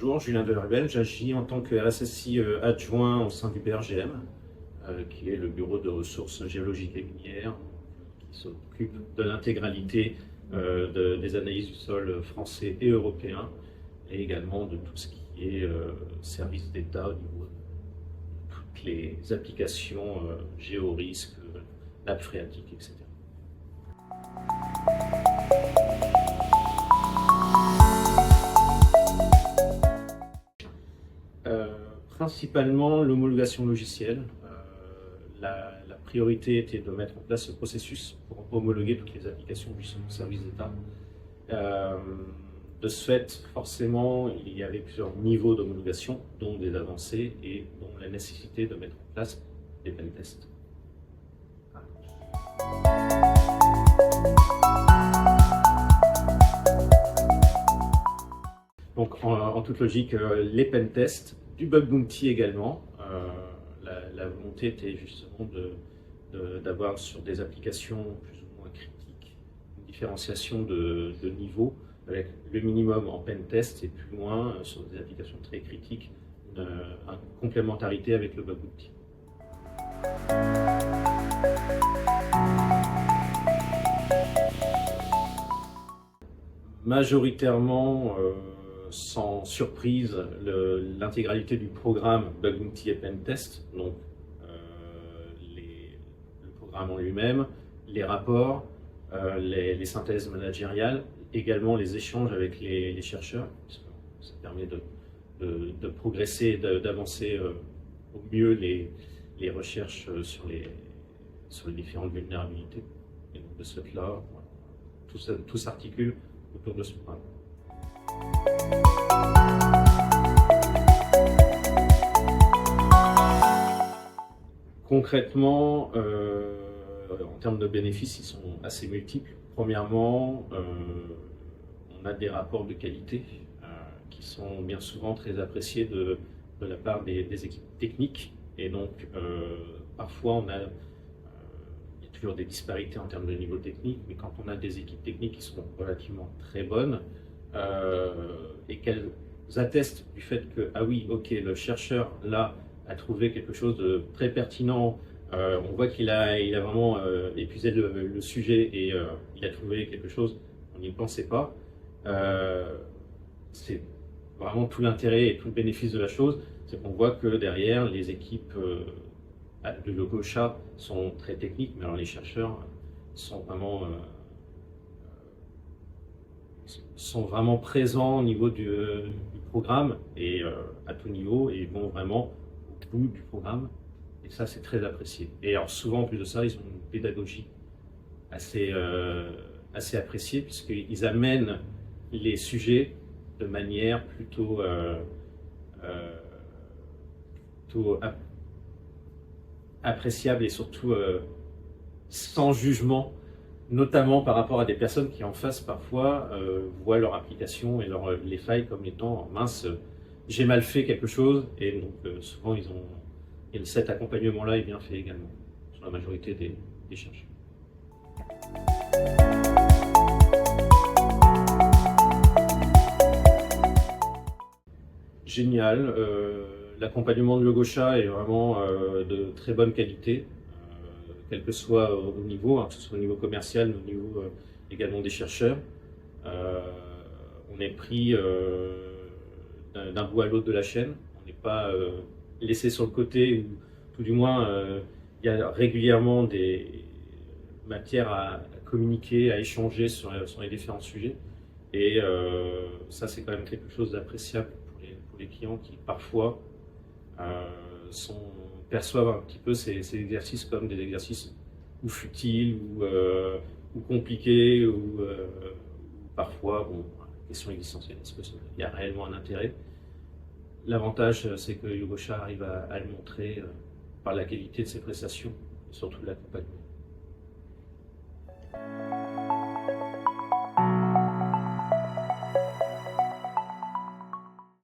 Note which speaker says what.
Speaker 1: Bonjour, Julien Delrebel, j'agis en tant que RSSI adjoint au sein du BRGM, qui est le Bureau de ressources géologiques et minières, qui s'occupe de l'intégralité des analyses du sol français et européen, et également de tout ce qui est service d'État au niveau de toutes les applications géorisques, nappes phréatiques, etc. Principalement l'homologation logicielle. La priorité était de mettre en place ce processus pour homologuer toutes les applications du service d'État. De ce fait, forcément, il y avait plusieurs niveaux d'homologation, dont des avancées et dont la nécessité de mettre en place des pentests. Donc, en toute logique, les pentests, du bug bounty également. La volonté était justement d'avoir sur des applications plus ou moins critiques une différenciation de niveau avec le minimum en pentest et plus loin sur des applications très critiques une complémentarité avec le bug bounty. Majoritairement, sans surprise, l'intégralité du programme Bug Bounty et Pentest, donc le programme en lui-même, les rapports, les synthèses managériales, également les échanges avec les chercheurs, parce que ça permet de progresser, d'avancer au mieux les recherches sur les différentes vulnérabilités. Et donc de ce fait-là, tout s'articule autour de ce programme. Concrètement, en termes de bénéfices, ils sont assez multiples. Premièrement, on a des rapports de qualité qui sont bien souvent très appréciés de la part des équipes techniques. Et donc, parfois, il y a toujours des disparités en termes de niveau technique, mais quand on a des équipes techniques qui sont relativement très bonnes, et qu'elles attestent du fait que, ah oui, ok, le chercheur là a trouvé quelque chose de très pertinent, on voit qu'il a vraiment épuisé le sujet et il a trouvé quelque chose, on n'y pensait pas. C'est vraiment tout l'intérêt et tout le bénéfice de la chose, c'est qu'on voit que derrière, les équipes de Logosha sont très techniques, mais alors les chercheurs sont vraiment présents au niveau du programme et à tout niveau, et ils vont vraiment au bout du programme, et ça c'est très apprécié. Et alors souvent en plus de ça, ils ont une pédagogie assez appréciée, puisqu'ils amènent les sujets de manière plutôt appréciable et surtout sans jugement, notamment par rapport à des personnes qui en face parfois voient leur application et les failles comme étant mince, j'ai mal fait quelque chose, et donc souvent cet accompagnement-là est bien fait également sur la majorité des chercheurs. Génial, l'accompagnement de Logosha est vraiment de très bonne qualité. Quel que soit au niveau, que ce soit au niveau commercial, au niveau également des chercheurs. On est pris d'un bout à l'autre de la chaîne, on n'est pas laissé sur le côté, ou tout du moins il y a régulièrement des matières à communiquer, à échanger sur les différents sujets. Et ça, c'est quand même quelque chose d'appréciable pour les clients qui parfois perçoivent un petit peu ces exercices comme des exercices ou futiles ou compliqués, ou parfois, bon, question existentielle, est-ce qu'il y a réellement un intérêt? L'avantage, c'est que Logosha arrive à le montrer par la qualité de ses prestations et surtout l'accompagnement.